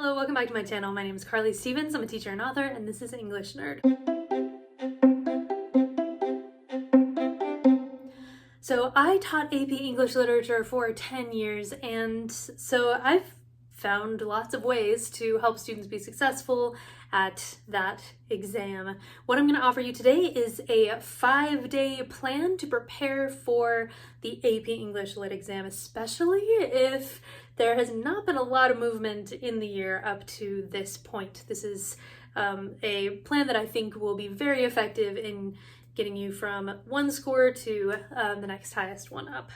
Hello, welcome back to my channel. My name is Carly Stevens. I'm a teacher and author, and this is English Nerd. So I taught AP English Literature for 10 years, and so I've found lots of ways to help students be successful at that exam. What I'm going to offer you today is a 5-day plan to prepare for the AP English Lit exam, especially if there has not been a lot of movement in the year up to this point. This is a plan that I think will be very effective in getting you from one score to the next highest one up.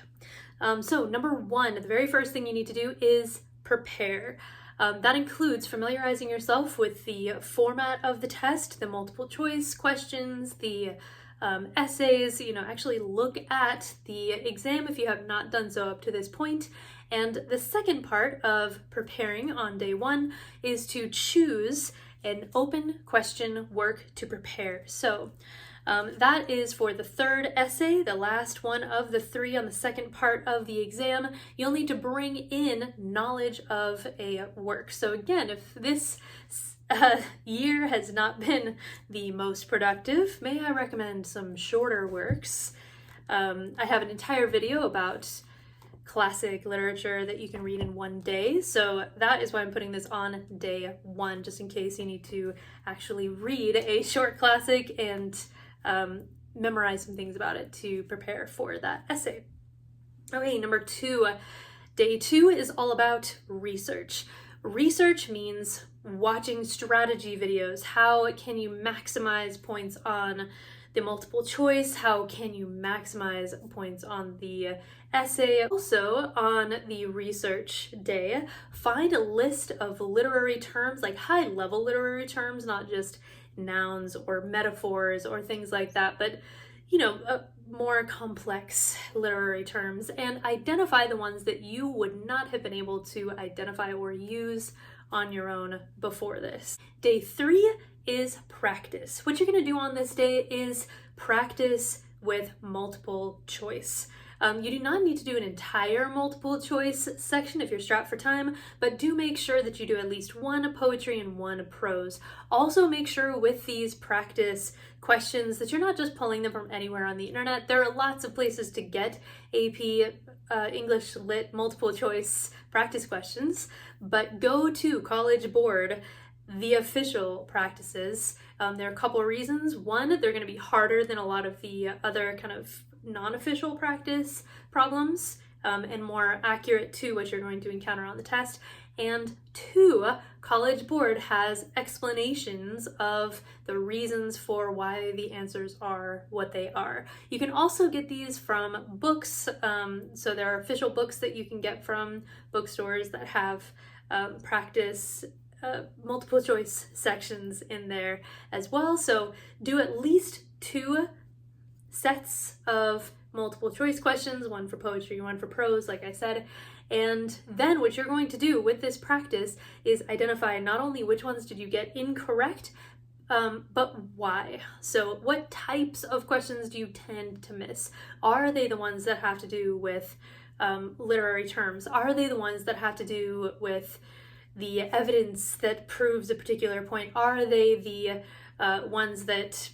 So number one, the very first thing you need to do is prepare. That includes familiarizing yourself with the format of the test, the multiple choice questions, the essays, actually look at the exam if you have not done so up to this point. And the second part of preparing on day one is to choose an open question work to prepare. So that is for the third essay, the last one of the 3 on the second part of the exam. You'll need to bring in knowledge of a work. So again, if this year has not been the most productive, may I recommend some shorter works. I have an entire video about classic literature that you can read in one day, so that is why I'm putting this on day 1, just in case you need to actually read a short classic and memorize some things about it to prepare for that essay. Okay, number 2. Day 2 is all about research. Research means watching strategy videos. How can you maximize points on the multiple choice? How can you maximize points on the essay? Also, on the research day, find a list of literary terms, like high-level literary terms, not just nouns or metaphors or things like that, but more complex literary terms, and identify the ones that you would not have been able to identify or use on your own before this. Day 3 is practice. What you're going to do on this day is practice with multiple choice. You do not need to do an entire multiple choice section if you're strapped for time, but do make sure that you do at least 1 poetry and 1 prose. Also make sure with these practice questions that you're not just pulling them from anywhere on the internet. There are lots of places to get AP English Lit multiple choice practice questions, but go to College Board, the official practices. There are a couple of reasons. One, they're going to be harder than a lot of the other kind of non-official practice problems, and more accurate to what you're going to encounter on the test. And 2, College Board has explanations of the reasons for why the answers are what they are. You can also get these from books. So there are official books that you can get from bookstores that have practice multiple choice sections in there as well. So do at least 2 sets of multiple choice questions, 1 for poetry, 1 for prose, like I said. And then what you're going to do with this practice is identify not only which ones did you get incorrect, but why. So what types of questions do you tend to miss? Are they the ones that have to do with literary terms? Are they the ones that have to do with the evidence that proves a particular point? Are they the ones that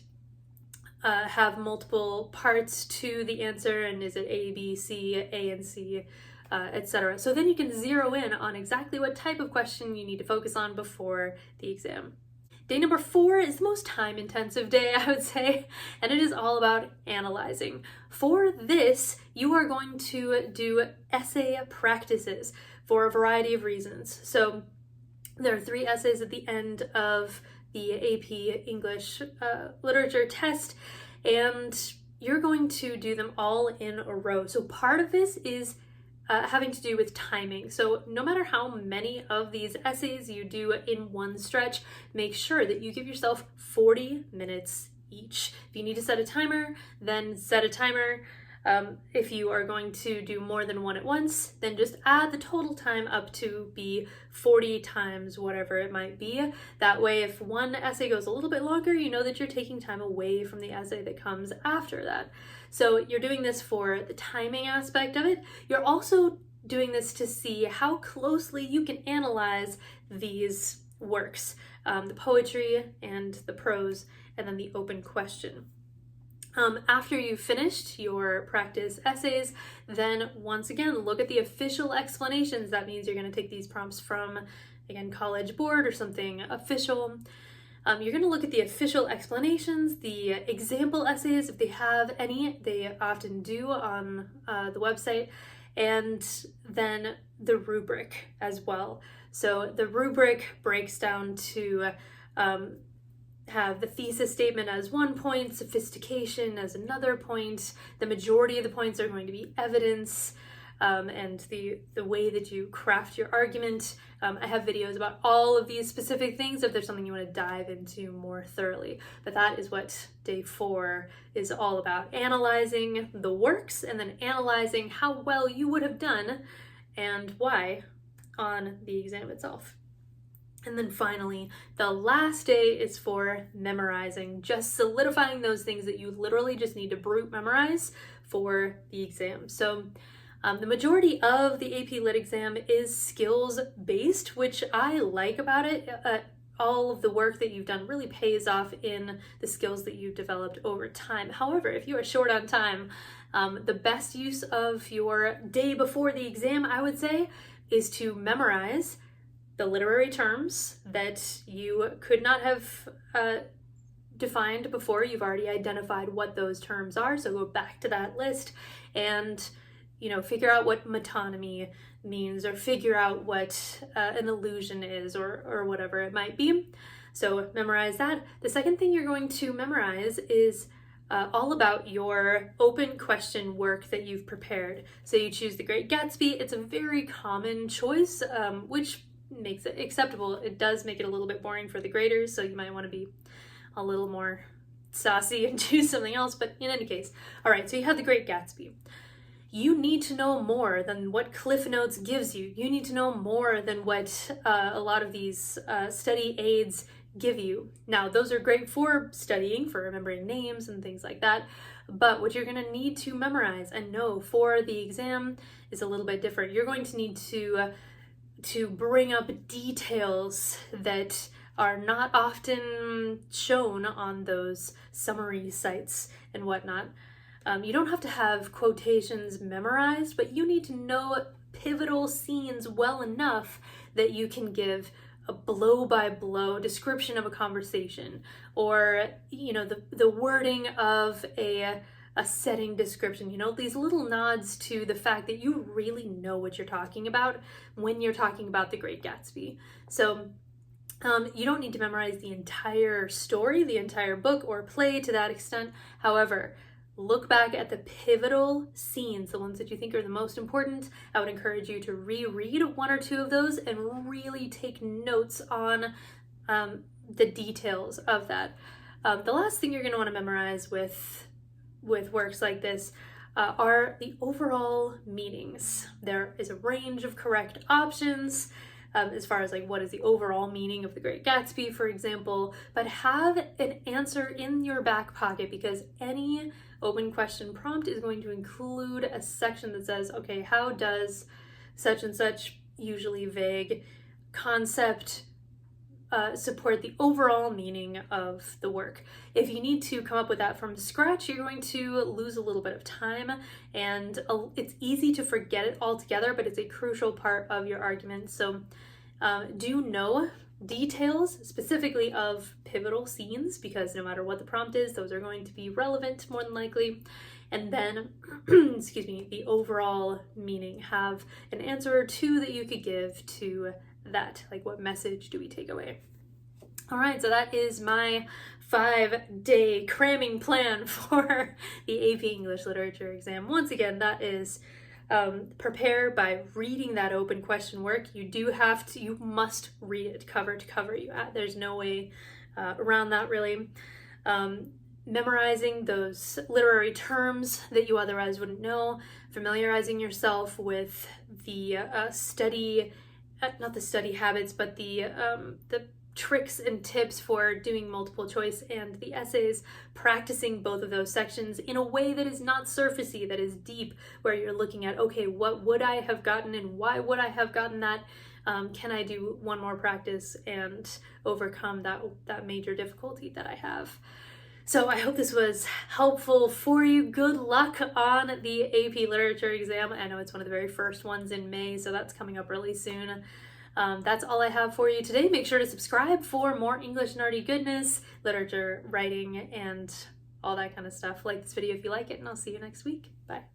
have multiple parts to the answer, and is it A, B, C, A and C, etc. So then you can zero in on exactly what type of question you need to focus on before the exam. Day number 4 is the most time-intensive day, I would say, and it is all about analyzing. For this, you are going to do essay practices for a variety of reasons. So there are 3 essays at the end of the AP English Literature test, and you're going to do them all in a row. So part of this is having to do with timing. So no matter how many of these essays you do in one stretch, make sure that you give yourself 40 minutes each. If you need to set a timer, then set a timer. If you are going to do more than 1 at once, then just add the total time up to be 40 times whatever it might be. That way, if one essay goes a little bit longer, you know that you're taking time away from the essay that comes after that. So you're doing this for the timing aspect of it. You're also doing this to see how closely you can analyze these works, the poetry and the prose, and then the open question. After you've finished your practice essays, then once again, look at the official explanations. That means you're going to take these prompts from, again, College Board or something official. You're going to look at the official explanations, the example essays, if they have any, they often do on the website, and then the rubric as well. So the rubric breaks down to have the thesis statement as one point, sophistication as another point. The majority of the points are going to be evidence, and the way that you craft your argument. I have videos about all of these specific things if there's something you want to dive into more thoroughly. But that is what day 4 is all about, analyzing the works and then analyzing how well you would have done and why on the exam itself. And then finally, the last day is for memorizing, just solidifying those things that you literally just need to brute memorize for the exam. So the majority of the AP Lit exam is skills-based, which I like about it. All of the work that you've done really pays off in the skills that you've developed over time. However, if you are short on time, the best use of your day before the exam, I would say, is to memorize the literary terms that you could not have defined before. You've already identified what those terms are, so go back to that list and figure out what metonymy means, or figure out what an allusion is, or whatever it might be. So memorize that. The second thing you're going to memorize is all about your open question work that you've prepared. So you choose The Great Gatsby. It's a very common choice, which makes it acceptable. It does make it a little bit boring for the graders, so you might want to be a little more saucy and choose something else, but in any case. All right, so you have The Great Gatsby. You need to know more than what Cliff Notes gives you. You need to know more than what a lot of these study aids give you. Now, those are great for studying, for remembering names and things like that, but what you're going to need to memorize and know for the exam is a little bit different. You're going to need to bring up details that are not often shown on those summary sites and whatnot. You don't have to have quotations memorized, but you need to know pivotal scenes well enough that you can give a blow-by-blow description of a conversation, or the wording of a setting description, these little nods to the fact that you really know what you're talking about when you're talking about The Great Gatsby. So you don't need to memorize the entire story, the entire book or play to that extent. However, look back at the pivotal scenes, the ones that you think are the most important. I would encourage you to reread one or two of those and really take notes on the details of that. The last thing you're going to want to memorize with works like this are the overall meanings. There is a range of correct options as far as what is the overall meaning of The Great Gatsby, for example, but have an answer in your back pocket, because any open question prompt is going to include a section that says, okay, how does such and such, usually vague, concept support the overall meaning of the work. If you need to come up with that from scratch, you're going to lose a little bit of time, and it's easy to forget it altogether, but it's a crucial part of your argument. So do know details specifically of pivotal scenes, because no matter what the prompt is, those are going to be relevant more than likely. And then, excuse me, the overall meaning. Have an answer or two that you could give to that, what message do we take away? All right, so that is my 5-day cramming plan for the AP English Literature exam. Once again, that is prepare by reading that open question work. You must read it cover to cover. There's no way around that, really. Memorizing those literary terms that you otherwise wouldn't know, familiarizing yourself with the not the study habits, but the tricks and tips for doing multiple choice and the essays, practicing both of those sections in a way that is not surfacey, that is deep, where you're looking at, okay, what would I have gotten and why would I have gotten that? can I do one more practice and overcome that major difficulty that I have? So I hope this was helpful for you. Good luck on the AP Literature exam. I know it's one of the very first ones in May, so that's coming up really soon. That's all I have for you today. Make sure to subscribe for more English nerdy goodness, literature, writing, and all that kind of stuff. Like this video if you like it, and I'll see you next week. Bye.